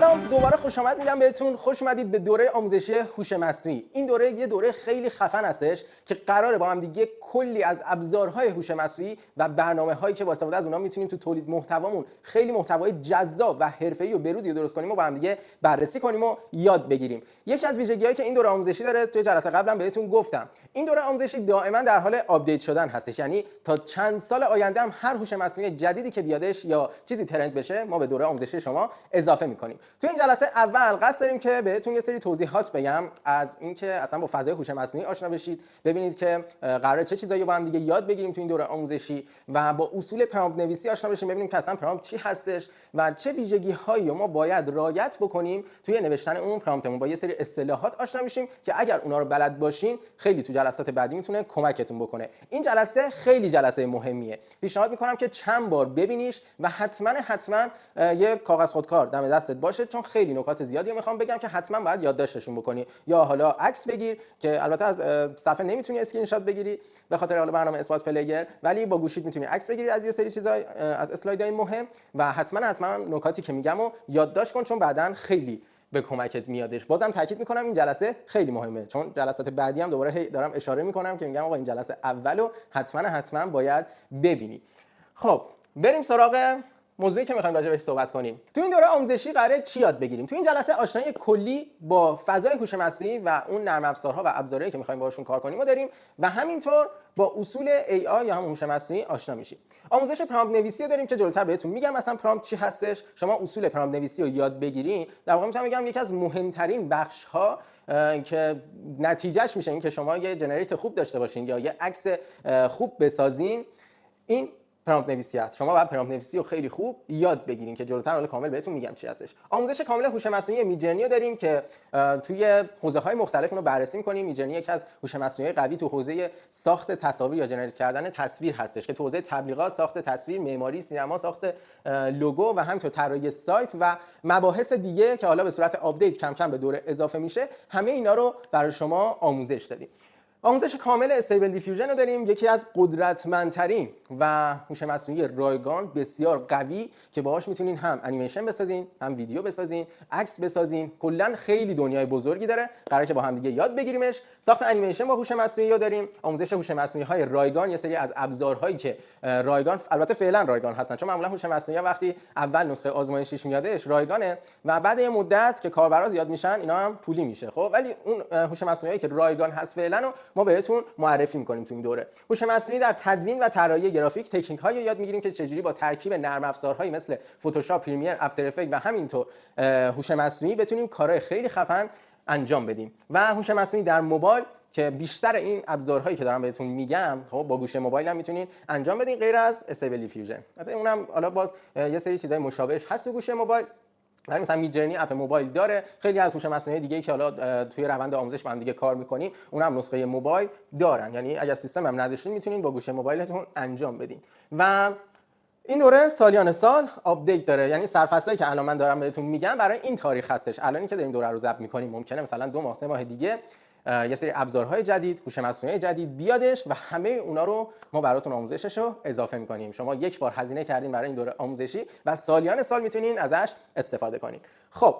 سلام، دوباره خوش آمد میگم بهتون. خوش اومدید به دوره آموزشی هوش مصنوعی. این دوره یه دوره خیلی خفن هستش که قراره با هم دیگه کلی از ابزارهای هوش مصنوعی و برنامه‌هایی که با استفاده از اونها میتونیم تو تولید محتوامون خیلی محتوای جذاب و حرفه‌ای و بروزی درست کنیم و با هم دیگه بررسی کنیم و یاد بگیریم. یکی از ویژگی‌هایی که این دوره آموزشی داره، توی جلسه قبلم بهتون گفتم، این دوره آموزشی دائما در حال آپدیت شدن هستش. یعنی تا چند سال آینده هم هر هوش مصنوعی جدیدی که بیادش یا چیزی ترند بشه، ما به دوره آموزشی شما اضافه می‌کنیم. تو این جلسه اول قصد داریم که بهتون یه سری توضیحات بگم از اینکه اصلا با فضای هوش مصنوعی آشنا بشید، ببینید که قراره چه چیزایی با هم دیگه یاد بگیریم تو این دوره آموزشی و با اصول پرامپت نویسی آشنا بشیم، ببینیم که اصلا پرامپت چی هستش و چه ویژگی‌هایی ما باید رعایت بکنیم توی نوشتن اون پرامپتمون. با یه سری اصطلاحات آشنا بشیم که اگر اونا رو بلد باشین خیلی تو جلسات بعدی میتونه کمکتون بکنه. این جلسه خیلی جلسه مهمیه. پیشنهاد میکنم که چند بار ببینیش و حتما یه کاغذ خودکار دم دستت باشه، چون خیلی نکات زیادی رو میخوام بگم که حتما باید یادداشتشون بکنی، یا حالا عکس بگیر که البته از صفحه نمیتونی اسکرین شات بگیری به خاطر حالا برنامه اثبات پلیگر، ولی با گوشیت میتونی عکس بگیری از یه سری چیزای از اسلایدهای مهم و حتما نکاتی که میگم رو یادداشت کن، چون بعداً خیلی به کمکت میادش. بازم تاکید میکنم این جلسه خیلی مهمه، چون جلسات بعدی هم دوباره دارم اشاره میکنم که میگم آقا این جلسه اولو حتما باید ببینی. خب بریم سراغ موضوعی که می‌خوایم راجع بهش صحبت کنیم. تو این دوره آموزشی قراره چی یاد بگیریم؟ تو این جلسه آشنایی کلی با فضای هوش مصنوعی و اون نرم افزارها و ابزارهایی که می‌خوایم باهاشون کار کنیم و داریم و همینطور با اصول AI یا هم هوش مصنوعی آشنا میشیم. آموزش پرامپت نویسی رو داریم که جلوتر بهتون میگم اصلا پرامپت چی هستش. شما اصول پرامپت نویسی رو یاد بگیرین، در واقع میتونم بگم یکی از مهمترین بخش‌ها که نتیجهش میشه این که شما یه جنریت خوب داشته باشین یا یه عکس خوب بسازین، این پرامپت نویسی است. شما باید پرامپت نویسی رو خیلی خوب یاد بگیرین که جلوتر حالا کامل بهتون میگم چی هستش. آموزش کامل هوش مصنوعی میدجرنی رو داریم که توی حوزه‌های مختلف رو بررسی می‌کنیم. میدجرنی یکی از هوش مصنوعی قوی تو حوزه ساخت تصاویر یا جنریت کردن تصویر هستش که تو حوزه تبلیغات، ساخت تصویر، معماری، سینما، ساخت لوگو و همینطور طراحی سایت و مباحث دیگه که حالا به صورت آپدیت کم کم به دوره اضافه میشه، همه اینا رو برای شما آموزش دادیم. آموزش کامل استیبل دیفیوژن رو داریم، یکی از قدرتمندترین و هوش مصنوعی رایگان بسیار قوی که باهاش میتونین هم انیمیشن بسازین، هم ویدیو بسازین، عکس بسازین. کلا خیلی دنیای بزرگی داره، قراره که با هم دیگه یاد بگیریمش. ساخت انیمیشن با هوش مصنوعی رو داریم. آموزش هوش مصنوعی های رایگان، یه سری از ابزارهایی که رایگان، البته فعلا رایگان هستن، چون معمولا هوش مصنوعی وقتی اول نسخه آزمایشیش میادش رایگانه و بعد یه مدت که کاربرا زیاد میشن اینا هم پولی میشه. خب ولی اون هوش مصنوعی که رایگان هست فعلا ما بهتون معرفی می‌کنیم تو این دوره. هوش مصنوعی در تدوین و طراحی گرافیک تکنیک‌هایی یاد می‌گیریم که چجوری با ترکیب نرم افزارهایی مثل فتوشاپ، پریمیر، افتر افکت و همینطور هوش مصنوعی بتونیم کارهای خیلی خفن انجام بدیم. و هوش مصنوعی در موبایل که بیشتر این ابزارهایی که دارم بهتون میگم خب با گوشه موبایل هم میتونین انجام بدین غیر از استیبل دیفیوژن. البته اونم حالا باز یه سری چیزای مشابهش هست تو گوشه موبایل. ولی مثلا میدجرنی اپ موبایل داره. خیلی از هوش مصنوعی دیگه که حالا توی روند آموزش با هم دیگه کار می‌کنیم اونم نسخه موبایل دارن، یعنی اگر سیستم هم نداشتین میتونین با گوشه موبایلتون انجام بدین. و این دوره سالیان سال آپدیت داره، یعنی سرفصلی که الان من دارم بهتون میگم برای این تاریخ هستش. الانی که داریم دوره رو ضبط می‌کنیم ممکنه مثلا 2 ماه 3 ماه دیگه یه سری ابزارهای جدید، هوش مصنوعی جدید بیادش و همه اونا رو ما براتون آموزشش رو اضافه می‌کنیم. شما یک بار هزینه کردین برای این دوره آموزشی و سالیان سال میتونین ازش استفاده کنین. خب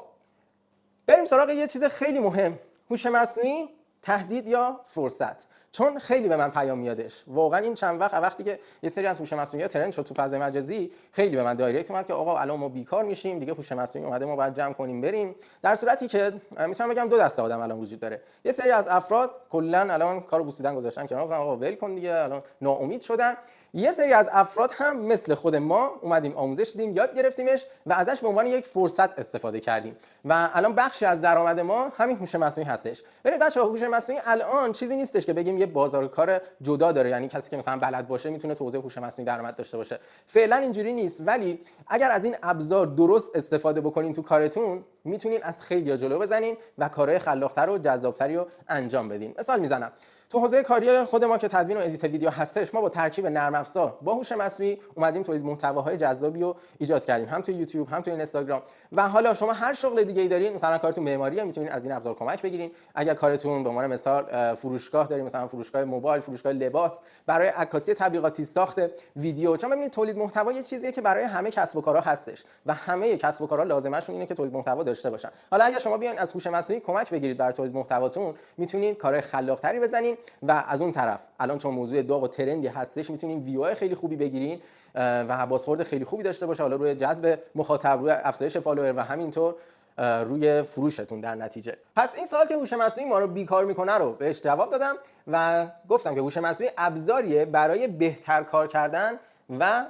بریم سراغ یه چیز خیلی مهم، هوش مصنوعی تهدید یا فرصت. چون خیلی به من پیام میادش، واقعا این چند وقتی که یه سری از هوش مصنوعی‌ها ترند شد تو فضای مجازی، خیلی به من دایرکت اومد که آقا الان ما بیکار میشیم دیگه، هوش مصنوعی اومده ما باید جمع کنیم بریم. در صورتی که میتونم بگم دو دسته آدم الان وجود داره. یه سری از افراد کلا الان کارو بوسیدن گذاشتن کنار، گفتن آقا ول کن دیگه، الان ناامید شدن. یه سری از افراد هم مثل خود ما اومدیم آموزش دیدیم، یاد گرفتیمش و ازش به عنوان یک فرصت استفاده کردیم و الان بخشی از درآمد ما همین هوش مصنوعی هستش. ببینید بچه‌ها، هوش مصنوعی الان چیزی نیستش که بگیم یه بازار کار جدا داره، یعنی کسی که مثلا بلد باشه میتونه تو حوزه هوش مصنوعی درآمد داشته باشه. فعلا اینجوری نیست، ولی اگر از این ابزار درست استفاده بکنین تو کارتون میتونین از خیلی جلو بزنین و کارهای خلاق‌تر و جذاب‌تری رو انجام بدین. مثال میزنم، تو حوزه کاری خود ما که تدوین و ادیت ویدیو هستش، ما با ترکیب نرم افزار با هوش مصنوعی اومدیم تولید محتواهای جذابی رو ایجاد کردیم، هم تو یوتیوب هم تو اینستاگرام. و حالا شما هر شغل دیگه‌ای دارین، مثلا کارتون معماریه، میتونید از این ابزار کمک بگیرین. اگر کارتون به عنوان مثال فروشگاه دارین، مثلا فروشگاه موبایل، فروشگاه لباس، برای عکاسی تبلیغاتی، ساخت ویدیو، چون ببینید تولید محتوا یه چیزیه که برای همه کسب و کارها هستش و همه کسب و کارها لازمشون اینه که تولید محتوا داشته باشن. حالا اگر شما بیاین از هوش مصنوعی کمک بگیرید برای تولید محتواتون، میتونید کارهای خلاق‌تری بزنین و از اون طرف الان چون موضوع داغ و ترندی هستش، میتونین ویو خیلی خوبی بگیرین و بازخورد خیلی خوبی داشته باشه، حالا روی جذب مخاطب، روی افزایش فالوور و همینطور روی فروشتون در نتیجه. پس این سوال که هوش مصنوعی ما رو بیکار میکنه رو بهش جواب دادم و گفتم که هوش مصنوعی ابزاریه برای بهتر کار کردن و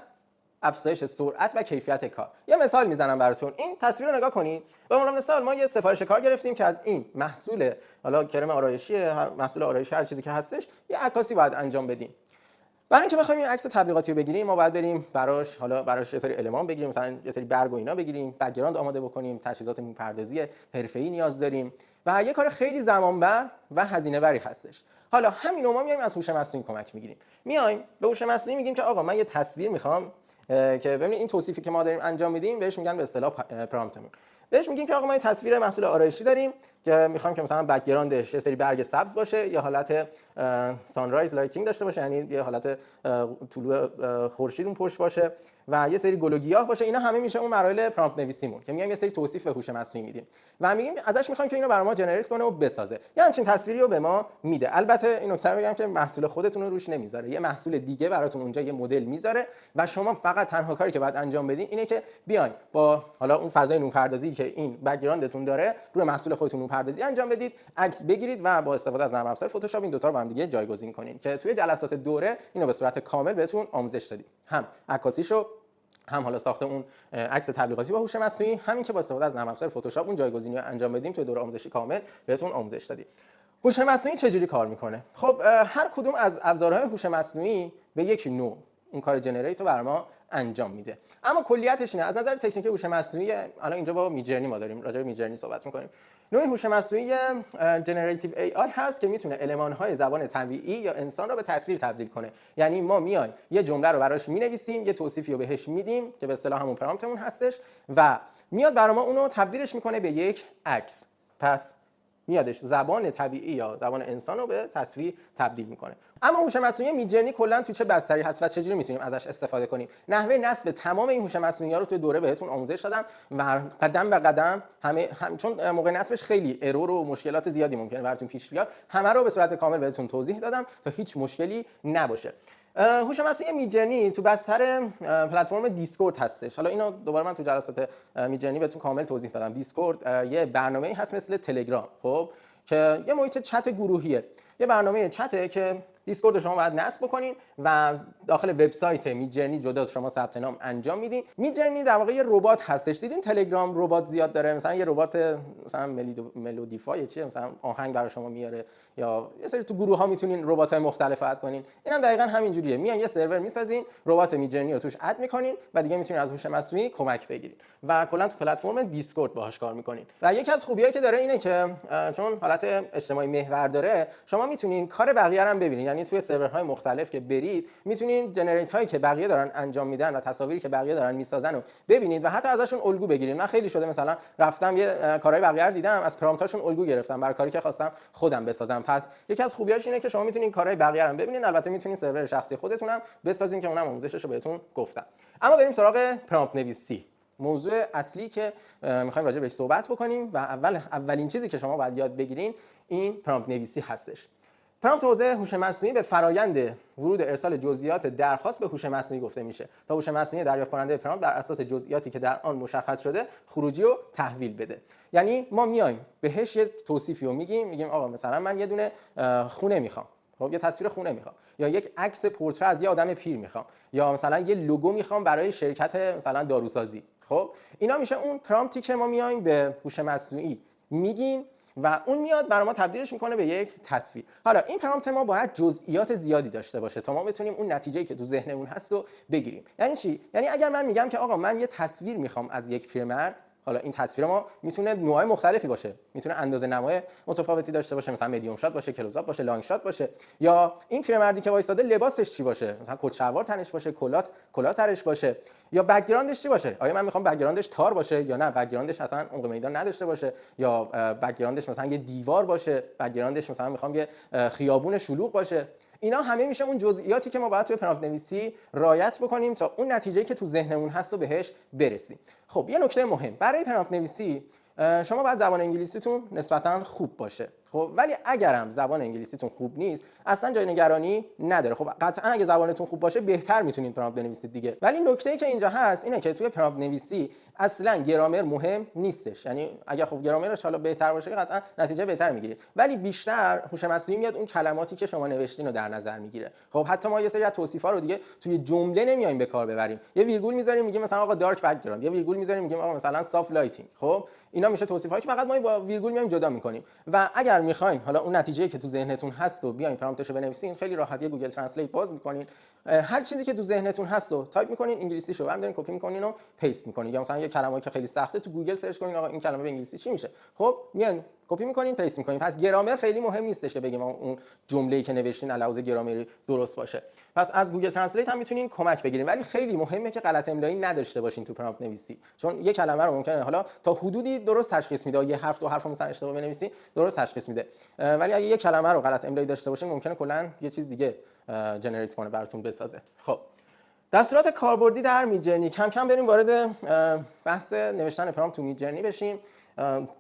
افزایش سرعت و کیفیت کار. یه مثال میزنم براتون. این تصویر رو نگاه کنید. به عنوان مثال ما یه سفارش کار گرفتیم که از این محصول، حالا کرم آرایشی، محصول آرایشی، هر چیزی که هستش، یه عکاسی باید انجام بدیم. برای اینکه بخوایم این عکس تبلیغاتی رو بگیریم، ما باید بریم براش یه سری المان بگیریم، مثلا یه سری برگ و اینا بگیریم، بک‌گراند آماده بکنیم، تجهیزات موپردازی حرفه‌ای نیاز داریم و یه کار خیلی زمانبر و هزینه بری هستش. حالا همین رو ما میایم از هوش مصنوعی کمک میگیریم. میایم به هوش مصنوعی میگیم که آقا من یه تصویر میخوام که ببینید این توصیفی که ما داریم انجام میدیم بهش میگن به اصطلاح پرامپتمون. بهش میگیم که آقا ما یه تصویر محصول آرایشی داریم که میخوام که مثلا بک‌گراندش یه سری برگ سبز باشه، یا حالت سانرایز لایتینگ داشته باشه، یعنی یه حالت طلوع خورشید اون پشت باشه و یه سری گل و گیاه باشه. اینا همه میشه اون مراحل پرامپت نویسیمون که میایم یه سری توصیف به هوش مصنوعی میدیم و میگیم ازش میخوایم که اینو برای ما جنریت کنه و بسازه. یه همچین تصویری رو به ما میده. البته این نکته رو بگم که محصول خودتون رو روش نمیذاره، یه محصول دیگه براتون اونجا یه مدل میذاره و شما فقط تنها کاری که باید انجام بدین اینه که بیاین با حالا اون فضای نورپردازی که این بک‌گراندتون داره روی محصول خودتون نورپردازی انجام بدید، عکس بگیرید و با استفاده از نرم افزار فتوشاپ این دو تا رو با هم دیگه جایگزین کنین که توی جلسات دوره اینو به صورت کامل بهتون آموزش دادیم، هم عکاسیشو، هم حالا ساخت اون عکس تبلیغاتی با هوش مصنوعی، همین که با استفاده از نرم افزار فتوشاپ اون جایگزینی رو انجام بدیم توی دوره آموزشی کامل بهتون آموزش دادیم. هوش مصنوعی چجوری کار میکنه؟ خب هر کدوم از ابزارهای هوش مصنوعی به یک نوع اون کار جنریت رو بر ما انجام میده. اما کلیتش اینه، از نظر تکنیکی هوش مصنوعی الان اینجا با میجرنی ما داریم راجع به میجرنی صحبت میکنیم. نوع هوش مصنوعی جنراتیو ای آی هست که میتونه المان‌های زبان طبیعی یا انسان رو به تصویر تبدیل کنه. یعنی ما میایم یه جمله رو براش مینویسیم، یه توصیفی رو بهش میدیم که به اصطلاح همون پرامپتمون هستش و میاد برای ما اونو تبدیلش میکنه به یک عکس. پس میادش زبان طبیعی یا زبان انسان رو به تصویر تبدیل میکنه. اما هوش مصنوعی میدجرنی کلا تو چه بستری هست و چجوری میتونیم ازش استفاده کنیم؟ نحوه نصب تمام این هوش مصنوعی‌ها رو توی دوره بهتون آموزش دادم و قدم به قدم چون موقع نصبش خیلی ارور و مشکلات زیادی ممکنه براتون پیش بیاد، همه رو به صورت کامل بهتون توضیح دادم تا هیچ مشکلی نباشه. هوش مصنوعی میدجرنی تو بستر پلتفرم دیسکورد هستش. حالا اینو دوباره من تو جلسات میدجرنی بهتون کامل توضیح دادم. دیسکورد یه برنامه‌ای هست مثل تلگرام، خب که یه محیط چت گروهیه، یه برنامه چته که دیسکورد شما باید نصب بکنین و داخل وبسایت میدجرنی جدا شما ثبت نام انجام میدین. میدجرنی در واقع یه ربات هستش. دیدین تلگرام ربات زیاد داره، مثلا یه ربات مثلا ملودیفای چیه، مثلا آهنگ برای شما میاره، یا یه سری تو گروه ها میتونین ربات‌های مختلف اد کنین. اینم دقیقاً همین جوریه. میان یه سرور میسازین، ربات میدجرنی رو توش اد میکنین و دیگه میتونین از هوش مصنوعی کمک بگیرید و کلا تو پلتفرم دیسکورد باهاش کار میکنین. و یکی از خوبیایی که داره اینه که چون حالت اجتماعی محور داره، شما میتونین کار بقیه رو هم ببینین. یعنی توی سرورهای مختلف که برید میتونین جنریت هایی که بقیه دارن انجام میدن و تصاویری که بقیه دارن میسازن رو ببینید و حتی ازشون الگو بگیرید. من خیلی شده مثلا رفتم یه کارهای بقیه رو دیدم، از پرامپتاشون الگو گرفتم برای کاری که خواستم خودم بسازم. پس یکی از خوبیاش اینه که شما میتونین کارهای بقیه رو ببینید. البته میتونین سرور شخصی خودتون هم بسازین که اونم آموزشش رو بهتون گفتم. اما بریم سراغ پرامپت نویسی، موضوع اصلی که میخوایم راجع بهش صحبت بکنیم و اولین چیزی که شما باید یاد بگیرین این پرامپت نویسی هستش. پرامپت حوزه هوش مصنوعی به فرایند ورود ارسال جزئیات درخواست به هوش مصنوعی گفته میشه تا هوش مصنوعی دریافت کننده پرامپت در اساس جزئیاتی که در آن مشخص شده خروجی رو تحویل بده. یعنی ما میایم بهش یه توصیفی رو میگیم آقا مثلا من یه دونه خونه میخوام، خب یه تصویر خونه میخوام، یا یک عکس پورتره از یه آدم پیر میخوام، یا مثلا یه لوگو میخوام برای شرکت مثلا داروسازی. خب اینا میشه اون پرامپتی که ما میایم به هوش مصنوعی میگیم و اون میاد برای ما تبدیلش میکنه به یک تصویر. حالا این پرامپت ما باید جزئیات زیادی داشته باشه تا ما بتونیم اون نتیجه‌ای که تو ذهنمون هست رو بگیریم. یعنی چی؟ یعنی اگر من میگم که آقا من یه تصویر میخوام از یک پیرمرد، حالا این تصویر ما میتونه نوعای مختلفی باشه، میتونه اندازه نمای متفاوتی داشته باشه، مثلا مدیوم شات باشه، کلوزآپ باشه، لانگ شات باشه، یا این پیرمردی که وایساده لباسش چی باشه، مثلا کت شلوار تنش باشه، کلاه سرش باشه، یا بک‌گراندش چی باشه، آیا من میخوام بک‌گراندش تار باشه یا نه بک‌گراندش اصلا عمق میدان نداشته باشه، یا بک‌گراندش مثلا یه دیوار باشه، بک‌گراندش مثلا میخوام یه خیابون شلوغ باشه. اینا همه میشه اون جزئیاتی که ما باید توی پرامپت نویسی رعایت بکنیم تا اون نتیجه‌ای که تو ذهنمون هست رو بهش برسیم. خب یه نکته مهم برای پرامپت نویسی، شما باید زبان انگلیسیتون نسبتاً خوب باشه. خب ولی اگرم زبان انگلیسیتون خوب نیست اصلا جای نگرانی نداره. خب قطعا اگه زبانتون خوب باشه بهتر میتونید پرامپت بنویسید دیگه. ولی نکته‌ای که اینجا هست اینه که توی پرامپت نویسی اصلا گرامر مهم نیستش. یعنی اگه خب گرامرش حالا بهتر باشه قطعا نتیجه بهتر میگیرید، ولی بیشتر هوش مصنوعی میاد اون کلماتی که شما نوشتین رو در نظر میگیره. خب حتی ما یه سری از توصیفا رو دیگه توی جمله نمیایم به کار ببریم، یه ویرگول میذاریم میگیم مثلا آقا دارک بک‌گراند، یه ویرگول میذاریم میگیم آقا مثلا سافت لایتینگ. خب اینا میشه توصیفایی که فقط ما با ویرگول میایم جدا میکنیم. و اگر میخواین حالا اون نتیجه‌ای که تو ذهنتون هست و بیاین پرامپتش رو بنویسین، خیلی راحت یه گوگل ترنسلیت باز میکنین، هر چیزی که تو ذهنتون هست رو تایپ میکنین، انگلیسیشو برمی‌دارین کپی میکنین و پیست میکنین، یا مثلا یه کلمه‌ای که خیلی سخته تو گوگل سرچ کنین آقا این کلمه به انگلیسی چی میشه، خب میان کپی میکنین پیست میکنین. پس گرامر خیلی مهم نیستش که بگیم اون جمله‌ای که نوشتین علاوه گرامری درست باشه. پس از گوگل ترنسلیت هم میتونین کمک بگیرین، ولی خیلی مهمه که غلط املایی نداشته باشین تو پرامپت نویسی، چون یه کلمه رو ممکنه حالا تا حدودی درست تشخیص میده، یه حرف دو حرف مثلا اشتباه بنویسین درست تشخیص میده، ولی اگه یه کلمه رو غلط املایی داشته باشین ممکنه کلا یه چیز دیگه جنریت کنه براتون بسازه. خب دستورات کاربردی در میدجرنی، کم کم بریم وارد بحث نوشتن پرامپت تو میدجرنی بشیم.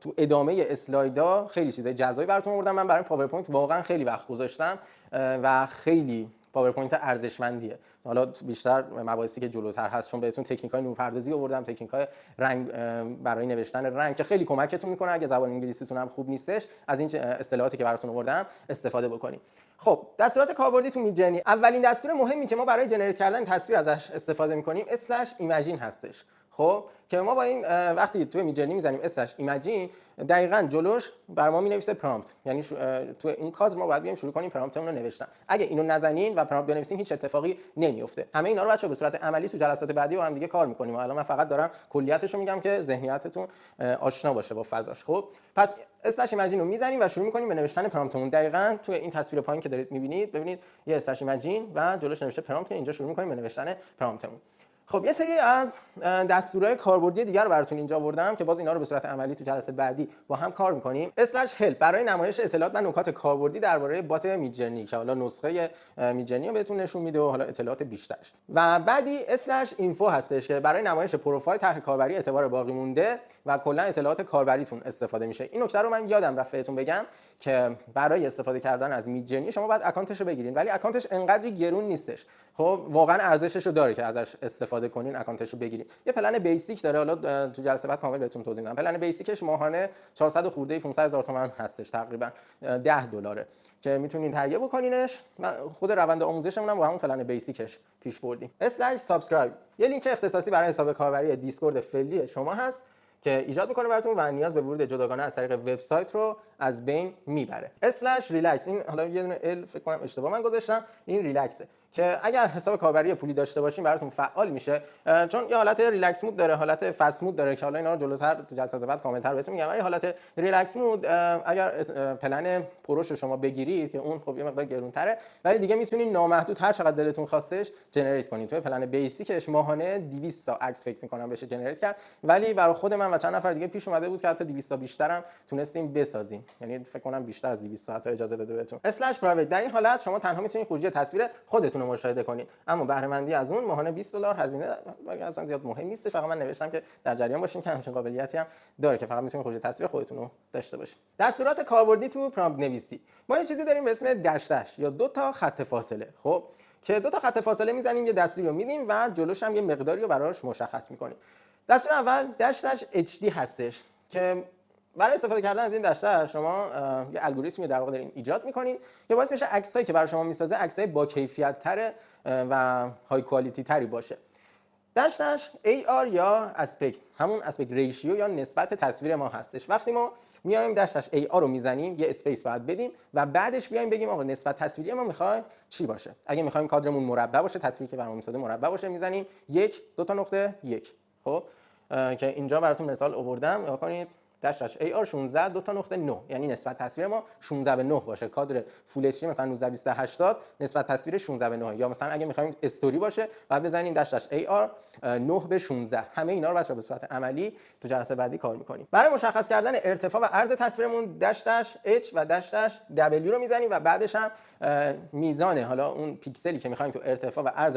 تو ادامه اسلایدا خیلی چیزای جذابی براتون آوردم. من برای پاورپوینت واقعا خیلی وقت گذاشتم و خیلی پاورپوینت ارزشمندیه. حالا بیشتر مباحثی که جلوتر هست، چون بهتون تکنیک‌های نورپردازی آوردم، تکنیک‌های رنگ برای نوشتن رنگ که خیلی کمکتون میکنه اگه زبان انگلیسیتون هم خوب نیستش از این اصطلاحاتی که براتون آوردم استفاده بکنید. خب دستورات کاربردی تو میدجرنی، اولین دستور مهمی که ما برای جنریت کردن تصویر ازش استفاده میکنیم اسلش ایمیجین هستش. خب که ما با این وقتی تو میدجرنی میزنیم اسلش ایمیجین، دقیقاً جلوش بر ما مینویسه پرامپت، یعنی تو این کادر ما باید بیایم شروع کنیم پرامپتمون رو نوشتن. اگه اینو نزنین و پرامپت بنویسین هیچ اتفاقی نمیفته. همه اینا رو بچه‌ها به صورت عملی تو جلسات بعدی با هم دیگه کار می‌کنیم. الان من فقط دارم کلیتش رو میگم که ذهنیتتون آشنا باشه با فضاش. خب پس اسلش ایمیجین رو میزنیم و شروع می‌کنیم به نوشتن پرامپتمون. دقیقاً تو این تصویر پایین که دارید می‌بینید ببینید یه اسلش ایمیجین و جلوش نوشته پرامپت، اینجا شروع می‌کنیم به نوشتن پرامپتمون. خب یه سری از دستورهای کاربردی دیگر رو براتون اینجا آوردم که باز اینا رو به صورت عملی تو جلسه بعدی با هم کار می‌کنیم. اسلش هلپ برای نمایش اطلاعات و نکات کاربردی درباره بات میدجرنی که حالا نسخه میدجرنی رو بهتون نشون میده و حالا اطلاعات بیشترش. و بعدی اسلش اینفو هستش که برای نمایش پروفایل، طرح کاربری، اعتبار باقی مونده و کلا اطلاعات کاربریتون استفاده میشه. این نکته رو من یادم رفت بهتون بگم که برای استفاده کردن از میدجرنی شما باید اکانتش رو بگیرین، ولی اکانتش انقدری گرون نیستش. خب واقعا ارزشش رو داره که ازش استفاده کنین، اکانتش رو بگیرین. یه پلن بیسیک داره، حالا تو جلسه بعد کامل بهتون توضیح میدم. پلن بیسیکش ماهانه 400 خورده 500,000 تومان هستش، تقریبا $10 که میتونین تهیه بکنینش. خود روند آموزشمون هم با همون پلن بیسیکش پیش بردیم. سابسکرایب یه لینک اختصاصی برای حساب کاربری دیسکورد فعلی شما هست که ایجاد میکنه براتون و نیاز به ورود جداگانه از طریق وبسایت رو از بین میبره. ریلکس، این حالا یه دونه ال فکر کنم اشتباه من گذاشتم، این ریلکسه که اگر حساب کاربری پولی داشته باشین براتون فعال میشه، چون یه حالت ریلکس مود داره، حالت فست مود داره که حالا اینا رو جلوتر تو جلسات بعد کاملتر بهتون میگم. ولی حالت ریلکس مود اگر پلن پروش رو شما بگیرید که اون خب یه مقدار گرونتره، ولی دیگه میتونین نامحدود هر چقدر دلتون خواستش جنریت کنین. تو پلن بیسیکش ماهانه 200 تا عکس فکر میکنم بشه جنریت کرد، ولی برای خود من و چند نفر دیگه پیش اومده بود که حتی 200 تا بیشترم تونستیم بسازیم، یعنی فکر کنم بیشتر از 200 تا اجازه بده بهتون. پرایوت، در این حالت شما تنها میتونید خروجی تصویر خودتون رو مشاهده کنید، اما بهره مندی از اون ماهانه $20 هزینه اصلا زیاد مهم نیست. فقط من نوشتم که در جریان باشین که همچین قابلیتی هم داره که فقط میتونید خروجی تصویر خودتون رو داشته باشید. دستورات کاربردی تو پرامپت نویسی، ما یه چیزی داریم به اسم دش یا 2 تا خط فاصله. خب که 2 تا خط فاصله میزنیم، یه دستوری رو میدیم و جلوش هم یه مقداری رو براش مشخص میکنیم. دستور اول دش HD هستش که برای استفاده کردن از این دشته شما یه الگوریتمی در واقع دارین ایجاد میکنین که باعث میشه عکسایی که برای شما میسازه عکسای با کیفیت تر و های کوالیتی تری باشه. دشتش AR یا اسپکت، همون اسپکت ریشیو یا نسبت تصویر ما هستش. وقتی ما میایم دشتش AR رو میزنیم یه اسپیس باید بدیم و بعدش بیایم بگیم آقا نسبت تصویری ما میخوایم چی باشه. اگه میخوایم کادرمون مربع باشه، تصویری که برامون میسازه مربع باشه، میزنیم 1 2 تا نقطه 1. خب که اینجا براتون مثال آوردم. نگاه کنید داش AR 16 دو تا نقطه 9، یعنی نسبت تصویر ما 16 به 9 باشه. کادر فول اچ دی مثلا 192080 نسبت تصویر 16 به 9، یا مثلا اگه می‌خوایم استوری باشه بعد بزنیم داش AR 9 به 16. همه اینا رو بچه‌ها به صورت عملی تو جلسه بعدی کار می‌کنیم. برای مشخص کردن ارتفاع و عرض تصویرمون داش H و داش W رو می‌زنیم و بعدش هم میزان حالا اون پیکسلی که می‌خوایم تو ارتفاع و عرض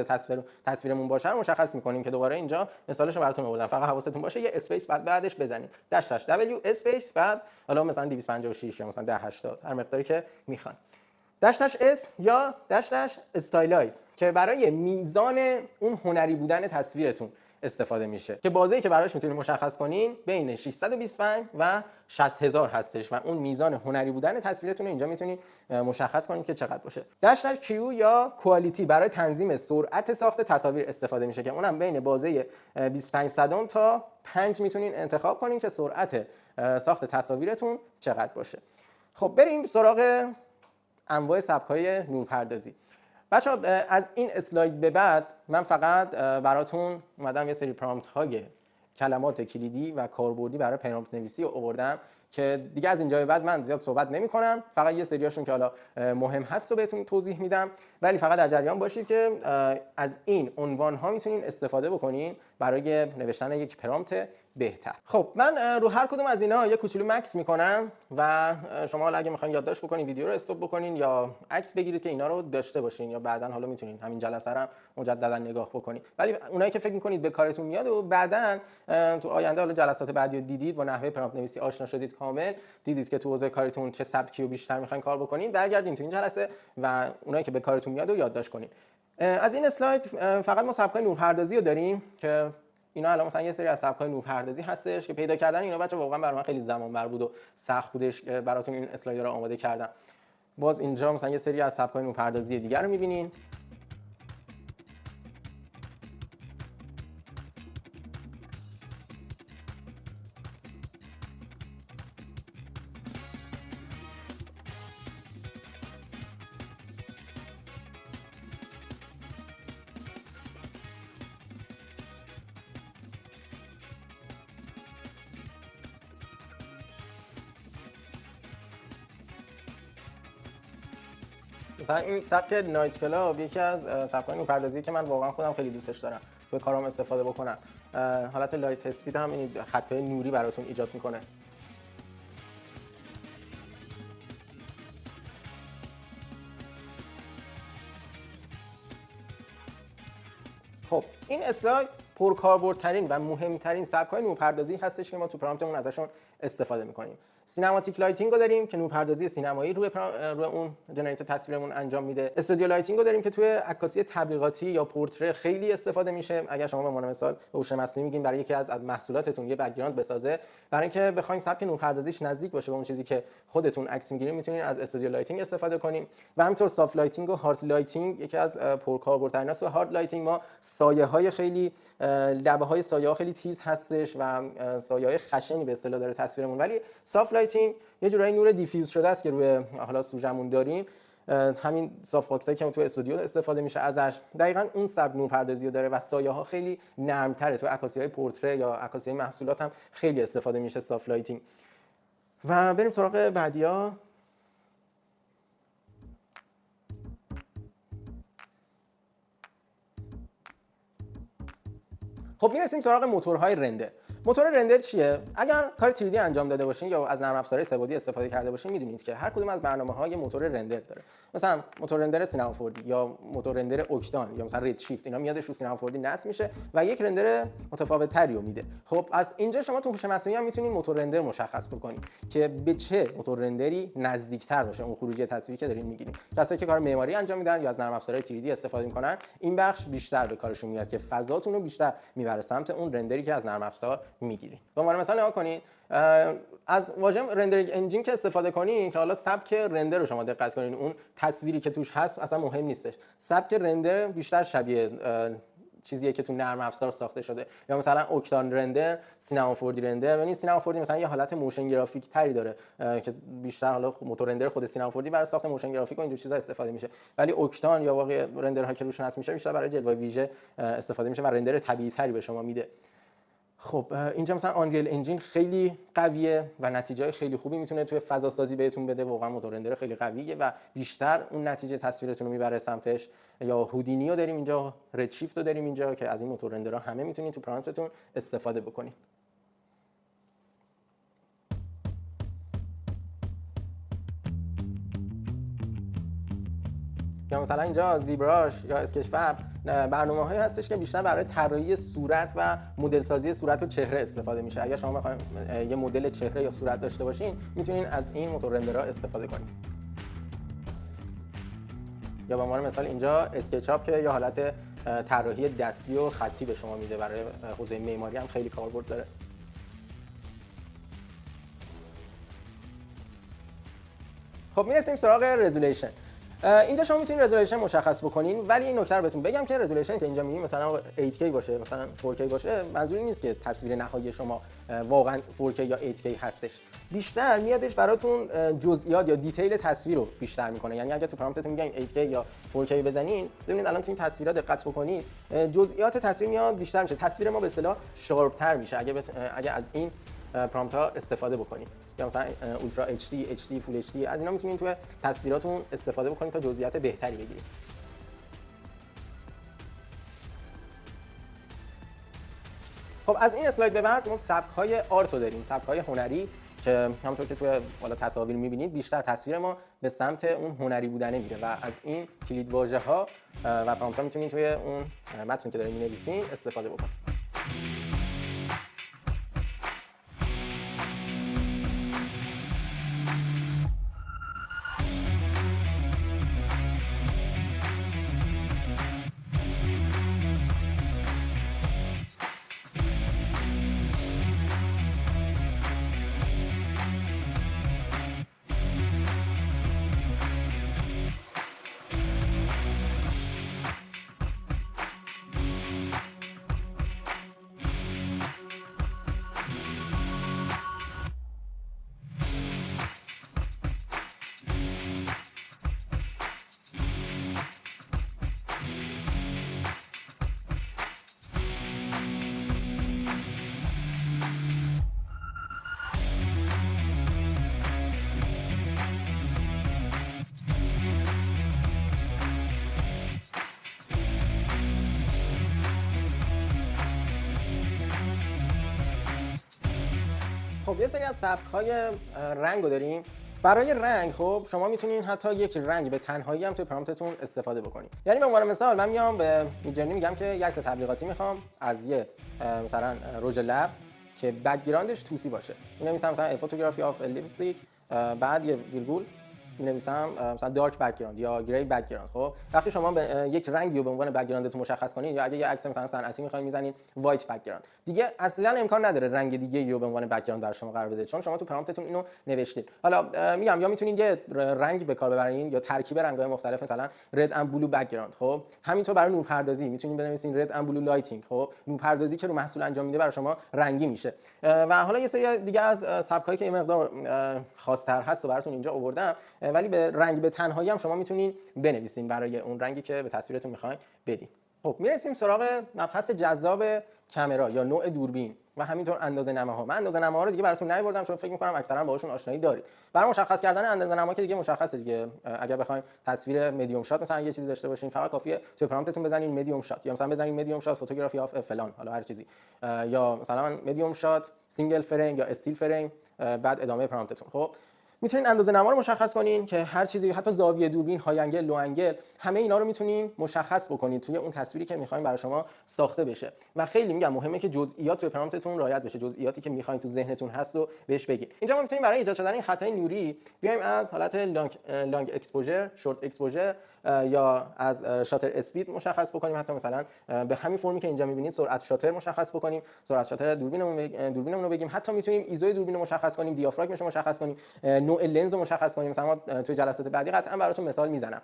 تصویرمون باشه رو مشخص می‌کنیم که دوباره اینجا مثالش رو براتون آوردم. فقط حواستون باشه یه اسپیس بعدش بزنید داش W اسپیس بعد حالا مثلا 256 یا مثلا 1080 هر مقداری که میخوان. داش اس یا داش استایلایز که برای میزان اون هنری بودن تصویرتون استفاده میشه که بازه‌ای که براش میتونید مشخص کنین بین 625 و 60000 هستش و اون میزان هنری بودن تصویرتون رو اینجا میتونید مشخص کنید که چقدر باشه. داش کیو یا کوالیتی برای تنظیم سرعت ساخت تصاویر استفاده میشه که اونم بین بازه 25 صدم تا 5 میتونین انتخاب کنین که سرعت ساخت تصاویرتون چقدر باشه. خب بریم سراغ انواع سبک‌های نورپردازی. بچه‌ها از این اسلاید به بعد من فقط براتون اومدم یه سری پرامپت های کلمات کلیدی و کاربردی برای پرامپت نویسی آوردم که دیگه از اینجا به بعد من زیاد صحبت نمی‌کنم، فقط یه سریاشون که حالا مهم هست رو بهتون توضیح میدم، ولی فقط در جریان باشید که از این عنوان‌ها میتونین استفاده بکنین برای نوشتن یک پرامپت بهتر. خب من رو هر کدوم از اینا یه کوچولو مکس میکنم و شما حالا اگه میخواین یادداشت بکنین ویدیو رو استاپ بکنین یا عکس بگیرید که اینا رو داشته باشین، یا بعداً حالا میتونین همین جلسه رو مجددا نگاه بکنین. ولی اونایی که فکر میکنید به کارتون میاد و بعداً تو آینده حالا جلسات بعدی رو دیدید با نحوه پرامپت نویسی آشنا شدید، کامل دیدید که تو حوزه کارتون چه سبکی رو بیشتر میخواین کار بکنین، برگردین تو این جلسه و اونایی که به کارتون میاد رو یادداشت کنین. از این اسلاید فقط ما سبکای نورپردازی رو داریم که اینا الان مثلا یه سری از سبک‌های نورپردازی هستش که پیدا کردن اینا بچه واقعا برای من خیلی زمان بر بود و سخت بودش که براتون این اسلاید رو آماده کردم. باز اینجا مثلا یه سری از سبک‌های نورپردازی دیگر رو می‌بینین. مثلا این سبک نایت کلاب یکی از سبک‌های نورپردازی که من واقعا خودم خیلی دوستش دارم توی کارام استفاده بکنم. حالت لایت اسپید هم این خطای نوری براتون ایجاد میکنه. خب این اسلاید پرکاربردترین و مهمترین سبک‌های نورپردازی هستش که ما تو پرامپتمون ازشون استفاده می‌کنیم. سینماتیک لایتینگ رو داریم که نورپردازی سینمایی روی اون جنریتور تصویرمون انجام میده. استودیو لایتینگ رو داریم که توی عکاسی تبلیغاتی یا پورتره خیلی استفاده میشه. اگر شما به عنوان مثال به هوش مصنوعی میگین برای یکی از محصولاتتون یه بک‌گراند بسازه، برای اینکه بخواید سبک نورپردازیش نزدیک باشه به اون چیزی که خودتون عکس میگیرین، میتونین از استودیو لایتینگ استفاده کنیم. و همینطور سافت لایتینگ و هارد لایتینگ یکی از پرکاربردترین است. هارد لایتینگ ما سایه‌های خیلی لبه‌های سایه‌ها خیلی تیز هستش و سایه‌های خشنی به اصطلاح داره تصویرمون، ولی سافت لایتینگ یه جورایی نور دیفیوز شده است که روی حالا سوژه‌مون داریم. همین سافت باکسایی که تو استودیو استفاده میشه ازش دقیقاً اون سبک نورپردازی رو داره و سایه‌ها خیلی نرم‌تره. تو عکاسی‌های پورتره یا عکاسی‌های محصولات هم خیلی استفاده میشه سافت لایتینگ. و بریم سراغ بعدی‌ها. خب میرسیم سراغ موتورهای رندر. موتور رندر چیه؟ اگر کار 3D انجام داده باشین یا از نرم افزارهای سه‌بعدی استفاده کرده باشین میدونید که هر کدوم از برنامه‌ها یه موتور رندر داره. مثلا موتور رندر سینما 4D یا موتور رندر اوکتان یا مثلا رید شیفت، اینا میادش رو سینما 4D نصب میشه و یک رندر متفاوت تری رو میده. خب از اینجا شما تو هوش مصنوعی هم میتونید موتور رندر مشخص بکنید که به چه موتور رندری نزدیکتر باشه اون خروجی تصویری که دارین میگیرین. کسایی که کار معماری انجام میدن یا از نرم افزارهای 3D استفاده میکنن این بخش بیشتر به کارشون میاد که فضاتون رو بیشتر میبره سمت اون رندری که از نرم افزار میگیرین. به عنوان مثال نگاه کنید از واژه رندرینگ انجین که استفاده کنین که حالا سبک رندر رو شما دقت کنین، اون تصویری که توش هست اصلا مهم نیستش. سبک رندر بیشتر شبیه چیزیه که تو نرم افزار ساخته شده، یا مثلا اوکتان رندر، سینما 4D رندر. یعنی سینما 4D مثلا یه حالت موشن گرافیک تری داره که بیشتر حالا موتور رندر خود سینما 4D برای ساخت موشن گرافیک و اینجور چیزا استفاده میشه، ولی اوکتان یا واقعا رندرها که روش نصب میشه بیشتر برای جلوه ویژه استفاده میشه و رندر طبیعی تری به شما میده. خب اینجا مثلا آنریل انجین خیلی قویه و نتیجه خیلی خوبی میتونه توی فضا سازی بهتون بده. واقعا موتور رندر خیلی قویه و بیشتر اون نتیجه تصویرتون رو میبره سمتش. یا هودینی رو داریم اینجا، ردشیفت رو داریم اینجا که از این موتور رندرها همه میتونید تو پرامپتتون استفاده بکنید. یا مثلا اینجا زیبراش یا اسکچ فب برنامه‌هایی هستش که بیشتر برای طراحی صورت و مدل سازی صورت و چهره استفاده میشه. اگر شما بخواید یه مدل چهره یا صورت داشته باشین میتونین از این موتور رندرها استفاده کنید. یا به عنوان مثال اینجا اسکچ آپ که یا حالت طراحی دستی و خطی به شما میده، برای حوزه معماری هم خیلی کاربرد داره. خب میرسیم سراغ رزولوشن. اینجا شما میتونید رزولوشن مشخص بکنین، ولی این نکته رو بهتون بگم که رزولوشن که اینجا میگیم مثلا 8K باشه، مثلا 4K باشه، منظوری نیست که تصویر نهایی شما واقعا 4K یا 8K هستش. بیشتر میادش براتون جزئیات یا دیتیل تصویر رو بیشتر میکنه. یعنی اگه تو پرامپتتون میگین 8K یا 4K بزنین، ببینید الان تو این تصویرها دقت بکنید، جزئیات تصویر میاد بیشتر میشه، تصویر ما به اصطلاح شارپ تر میشه اگه از این پرامپت ها استفاده بکنید. یا مثلا اولترا اچ دی، فول اچ دی، از اینا میتونید توی تصویراتون استفاده بکنید تا جزئیات بهتری بگیرید. خب از این اسلاید به بعد ما سبک‌های آرت رو داریم، سبک‌های هنری که همونطور که توی بالا تصاویر می‌بینید بیشتر تصویر ما به سمت اون هنری بودنه میره و از این کلید واژه‌ها و پرامپت‌ها میتونید توی اون متنی که دارین می‌نویسین استفاده بکنید. خب یه سری از سبک‌های رنگ رو داریم. برای رنگ خب شما میتونین حتی یک رنگ به تنهایی هم توی پرامپتتون استفاده بکنید. یعنی به عنوان مثال من میام به میدجرنی میگم که یک عکس تبلیغاتی میخوام از یه مثلا رژ لب که بک‌گراندش توسی باشه. می‌نویسم مثلا فوتوگرافی آف لیپستیک، بعد یه ویرگول می‌نویسم مثلا دارک بک‌گراند یا گری بک‌گراند. خب وقتی شما به یک رنگی رو به عنوان بک‌گراندتون مشخص کنید، یا اگه یه عکس مثلا صنعتی می‌خواید می‌زنید وایت بک‌گراند، دیگه اصلا امکان نداره رنگ دیگه‌ای رو به عنوان بک‌گراند برای شما قرار بده، چون شما تو پرامپتتون اینو نوشتید. حالا میگم یا میتونید یه رنگ به کار ببرین یا ترکیب رنگ‌های مختلف، مثلا رد اند بلو بک‌گراند. خب همینطور برای نورپردازی میتونید بنویسین رد اند بلو لایتینگ. خب نورپردازی که رو محصول انجام میده برای شما رنگی میشه. و حالا یه سری دیگه از سبکایی که این مقدار خاص‌تر هست و براتون اینجا آوردم، ولی به رنگ به تنهایی هم شما میتونین بنویسین برای اون رنگی که به تصویرتون میخواین بدین. خب میرسیم سراغ مبحث جذاب کامرا یا نوع دوربین و همینطور اندازه‌نماها. من اندازه‌نماها رو دیگه براتون نیاوردم چون فکر می‌کنم اکثرا باهاشون آشنایی دارید. برای مشخص کردن اندازه‌نما که دیگه مشخصه دیگه، اگر بخواید تصویر مدیوم شات مثلا یه چیزی داشته باشین، فقط کافیه توی پرامپتتون بزنین مدیوم شات، یا مثلا بزنین مدیوم شات فوتوگرافی آف فلان، حالا هر چیزی، یا مثلا مدیوم شات سینگل فریم یا استیل فریم، بعد ادامه پرامپتتون. خب میتونین اندازه‌نما رو مشخص کنین که هر چیزی، حتی زاویه دوربین، های انگل، لو انگل، همه اینا رو میتونین مشخص بکنین توی اون تصویری که میخواین برای شما ساخته بشه. و خیلی میگم مهمه که جزئیات روی پرامپتتون رعایت بشه، جزئیاتی که میخواین تو ذهنتون هست رو بهش بگین. اینجا ما میتونیم برای ایجاد شدن این خطای نوری بیایم از حالت لانگ اکسپوژر، شورت اکسپوژر یا از شاتر اسپید مشخص بکنیم، حتی مثلا به همین فرمی که اینجا میبینید سرعت شاتر مشخص بکنیم، سرعت شاتر دوربینمون رو بگیم، حتی میتونیم ایزوی دوربین رو مشخص کنیم، دیافراگمش رو مشخص کنیم، نوع لنز رو مشخص کنیم. مثلا ما توی جلسات بعدی قطعا براتون مثال میزنم.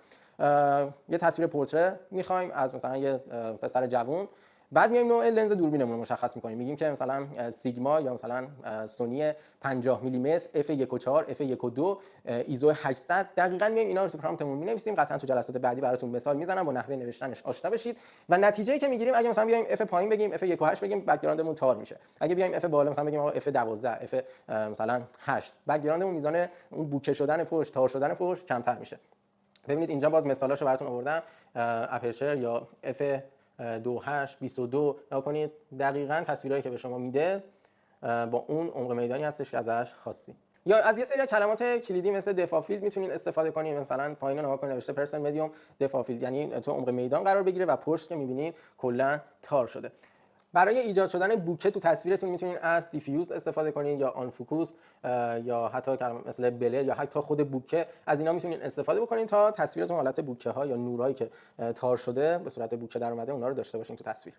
یه تصویر پورتره میخوایم از مثلا یه پسر جوون بعد میایم نوع لنز دوربینمون رو مشخص می‌کنیم، میگیم که مثلا سیگما یا مثلا سونی 50 میلیمتر f1.4 f1.2 ایزو 800. دقیقاً میایم اینا رو تو پرامپتمون می‌نویسیم. قطعاً تو جلسات بعدی براتون مثال میزنم با نحوه نوشتنش آشنا بشید و نتیجه‌ای که میگیریم اگه مثلا بیایم f پایین بگیم f1.8 بگیم بک‌گراندمون تار میشه. اگه بیایم f بالا مثلا بگیم آقا f12 f مثلا 8 بک‌گراندمون میزان اون بوکه شدن پشت تار شدن پشت کمتر میشه. ببینید اینجا باز مثالاشو براتون آوردم. اپرچر یا f2.8 22 نکنید دقیقاً تصویرایی که به شما میده با اون عمق میدانی هستش که ازش خواستید. یا از یه سری کلمات کلیدی مثل دفاع فیلد میتونید استفاده کنید. مثلا پایین نگاه کنید نوشته پرسن مدیوم دفاع فیلد، یعنی تو عمق میدان قرار بگیره و پشت که میبینید کلا تار شده. برای ایجاد شدن بوکه تو تصویرتون میتونید از دیفیوز استفاده کنید یا آن فوکوس یا حتی کلمات مثل بلر یا حتی خود بوکه، از اینا میتونید استفاده بکنید تا تصویرتون حالت بوکه ها یا نورایی که تار شده به صورت بوکه در اومده اونا رو داشته باشین تو تصویر.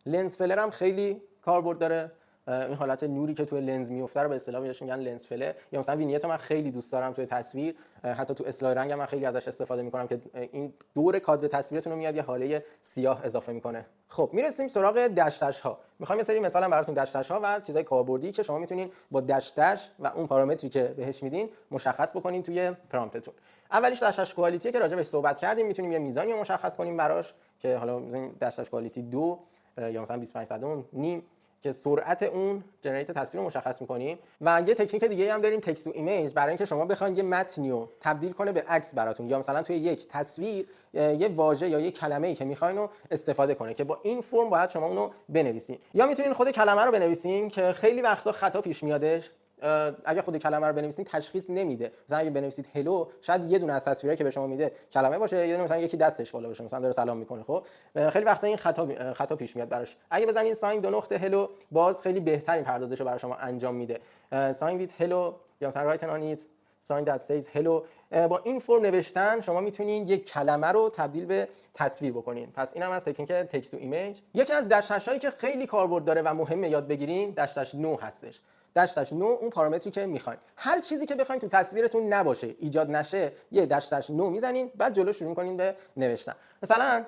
لنز فلر هم خیلی کاربرد داره. این حالت نوری که توی لنز میفته رو به اصطلاح بهش میگن لنز فلر. یا مثلا وینیت من خیلی دوست دارم توی تصویر، حتی تو اصلاح رنگ من خیلی ازش استفاده میکنم که این دور کادر تصویرتون رو میاد یه حاله سیاه اضافه میکنه. خب میرسیم سراغ دشتش ها. میخوام یه سری مثلا براتون دشتش ها و چیزای کاربردی که شما میتونین با دشتش و اون پارامتری که بهش میدین مشخص بکنین توی پرامپتتون. اولیش دشتش کوالیتی که راجع بهش صحبت کردیم، میتونیم یه میزانی رو مشخص کنیم براش که حالا میذاریم دشتش کوالیتی 2 یا مثلا 25 نیم که سرعت اون جنریت تصویر رو مشخص می‌کنیم. و یه تکنیک دیگه هم داریم تکست تو ایمیج، برای اینکه شما بخواید یه متنی رو تبدیل کنه به عکس براتون یا مثلا توی یک تصویر یه واژه یا یه کلمه‌ای که می‌خواین رو استفاده کنه که با این فرم باید شما اون رو بنویسین. یا میتونین خود کلمه رو بنویسین که خیلی وقتا خطا پیش میادش. اگه خود کلمه رو بنویسین تشخیص نمیده. مثلا اگه بنویسید هلو شاید یه دونه از تصویرایی که به شما میده کلمه باشه، یه دونه مثلا یکی دستش بالا باشه مثلا داره سلام میکنه. خب خیلی وقتا این خطا پیش میاد براش. اگه بزنید ساین 2 نقطه هلو باز خیلی بهترین پردازش رو برای شما انجام میده. ساین ویت هلو یا مثلا رایت آن ایت ساین دات سیز هلو. با این فرم نوشتن شما میتونین یک کلمه رو تبدیل به تصویر بکنین. پس اینم از تکنیک تکست تو ایمیج. یکی از دش‌هایی که خیلی کاربرد داره و مهمه یاد بگیرین دش‌اش نو هستش. دشتش نو اون پارامتری که میخواین، هر چیزی که بخواین تو تصویرتون نباشه ایجاد نشه یه دشتش نو میزنین، بعد جلو شروع کنین به نوشتن. مثلا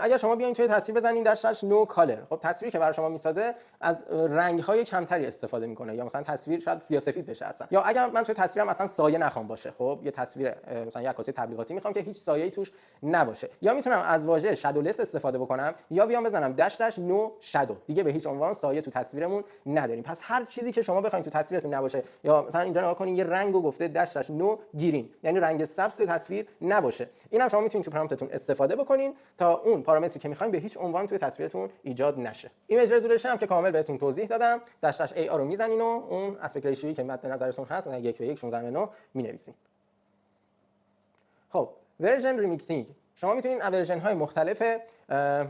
اگر شما بیاین توی تصویر بزنین دشتش نو کالر، خب تصویری که برای شما میسازه از رنگ‌های کمتری استفاده میکنه یا مثلا تصویر شاید سیاه‌سفید بشه اصلا. یا اگر من توی تصویرم اصلا سایه نخوام باشه، خب یه تصویر مثلا یه عکاسی تبلیغاتی میخوام که هیچ سایه‌ای توش نباشه، یا میتونم از واژه شادولس استفاده بکنم یا بیام بزنم دشتش نو شادو، دیگه به هیچ عنوان سایه تو تصویرمون نداریم. پس هر چیزی که شما بخواید تو تصویرتون نباشه، یا مثلا اینجا نگاه کنین یه رنگو گفته دشتش نو گرین، یعنی رنگ سبز تو تصویر نباشه، اینم شما میتونید تو پرامپتتون استفاده بکنین تا اون پارامتری که میخواین به هیچ عنوان توی تصویرتون ایجاد نشه. ایمیج رزولوشن هم که کامل بهتون توضیح دادم، دشتش ای آر رو میزنین و اون اسپکت ریشیویی که مد نظرتون هست مثلا 1:1 16:9 مینویسین. خب ورژن ریمیکسینگ، شما میتونید ورژن های مختلف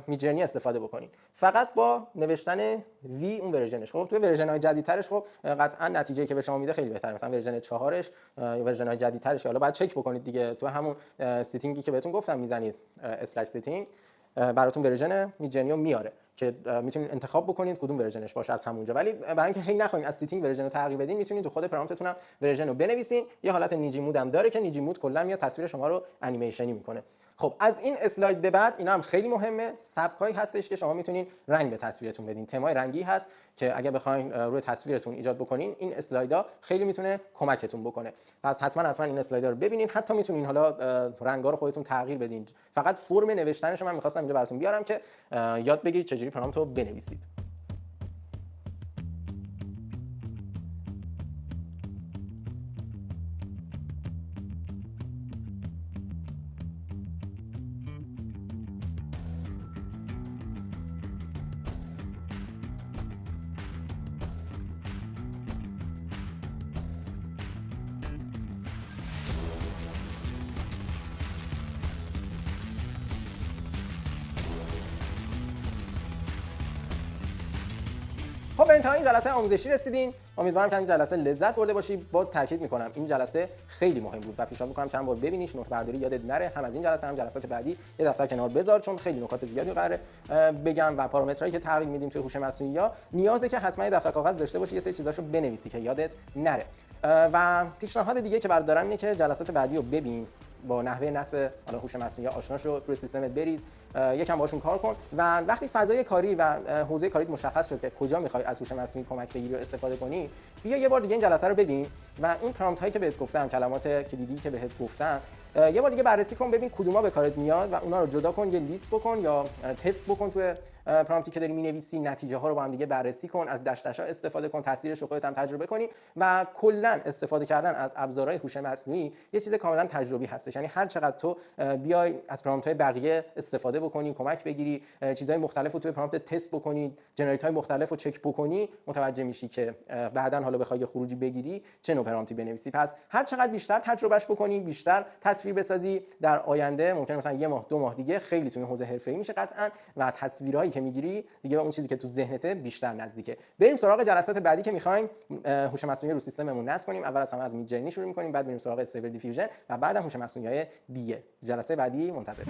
میدجرنی استفاده بکنید فقط با نوشتن وی اون ورژنش. خب تو ورژن های جدیدترش خب قطعا نتیجه‌ای که به شما میده خیلی بهتره، مثلا ورژن 4ش یا ورژن های جدیدترش، حالا بعد چک بکنید دیگه تو همون سیتینگی که بهتون گفتم میزنید اسلش سیتینگ براتون ورژن میدجرنی رو میاره که میتونید انتخاب بکنید کدوم ورژنش باشه از همونجا. ولی برای اینکه هی نخواین از سیتینگ ورژن رو تغییر بدین میتونید تو خود پرامپتتون هم ورژن رو بنویسین. یه حالت نیجی مود هم داره که نیجی مود کلا میاد تصویر شما رو انیمیشنی میکنه. خب از این اسلاید به بعد اینا هم خیلی مهمه، سبکایی هستش که شما میتونین رنگ به تصویرتون بدین. تمای رنگی هست که اگه بخواید روی تصویرتون ایجاد بکنین این اسلایدها خیلی میتونه کمکتون بکنه. پس حتما این اسلایدها رو ببینید، حتی میتونین حالا رنگا رو خودتون تغییر بدین. فقط فرم نوشتنش من می‌خواستم اینجا براتون بیارم که یاد بگیرید چجوری پرامپت رو بنویسید. خب به انتهای این جلسه آموزشی رسیدیم. امیدوارم که این جلسه لذت برده باشی. باز تاکید میکنم این جلسه خیلی مهم بود و پیشنهاد میکنم چند بار ببینیش، نوت برداری یادت نره. هم از این جلسه هم جلسات بعدی یه دفتر کنار بذار، چون خیلی نکات زیادی قراره بگم و پارامترهایی که تغییر میدیم توی هوش مصنوعی یا نیازه که حتما یه دفتر کاغذ داشته باشی، یه سری چیزاشو بنویسی که یادت نره. و پیشنهاد دیگه که برات دارم اینه که جلسات بعدی رو ببین، با نحوه نصب حالا هوش مصنوعی آشنا شو، روی سیستمت بریز، یکم باشون کار کن و وقتی فضای کاری و حوزه کاریت مشخص شد که کجا میخوای از هوش مصنوعی کمک بگیری و استفاده کنی، بیا یه بار دیگه این جلسه رو ببین و اون پرامپت هایی که بهت گفتم، کلمات کلیدی که بهت گفتم، یه بار دیگه بررسی کن، ببین کدوما به کارت میاد و اونا رو جدا کن، یه لیست بکن یا تست بکن توی پرامپتی که داری مینویسی، نتیجه ها رو با هم دیگه بررسی کن، از دش‌دش‌ها استفاده کن، تاثیرش رو خودت هم تجربه کنی و کلا استفاده کردن از ابزارهای هوش مصنوعی یه چیز کاملا تجربی هستش. یعنی هر چقدر تو بیای از پرامپت‌های بقیه استفاده بکنی، کمک بگیری، چیزهای مختلف رو توی پرامپت تست بکنی، جنریت‌های مختلف رو چک بکنی، متوجه میشی که بعداً حالا بخوای خروجی بگیری چه نوع پرامپتی بنویسی. پس هر چقدر بیشتر تجربهش بکنی، بیشتر تصویر بسازی، در آینده ممکنه مثلا یه ماه دو ماه دیگه خیلی توی حوزه حرفه‌ای میشه قطعاً و تصویرهایی که میگیری دیگه به اون چیزی که تو ذهنته بیشتر نزدیکه. بریم سراغ جلسات بعدی که می‌خوایم هوش مصنوعی رو سیستممون نصب کنیم. اول از همه از میدجرنی شروع می‌کنیم، بعد میریم سراغ استیبل دیفیوژن و بعدم هوش مصنوعی‌های دیگه. جلسه بعدی منتظر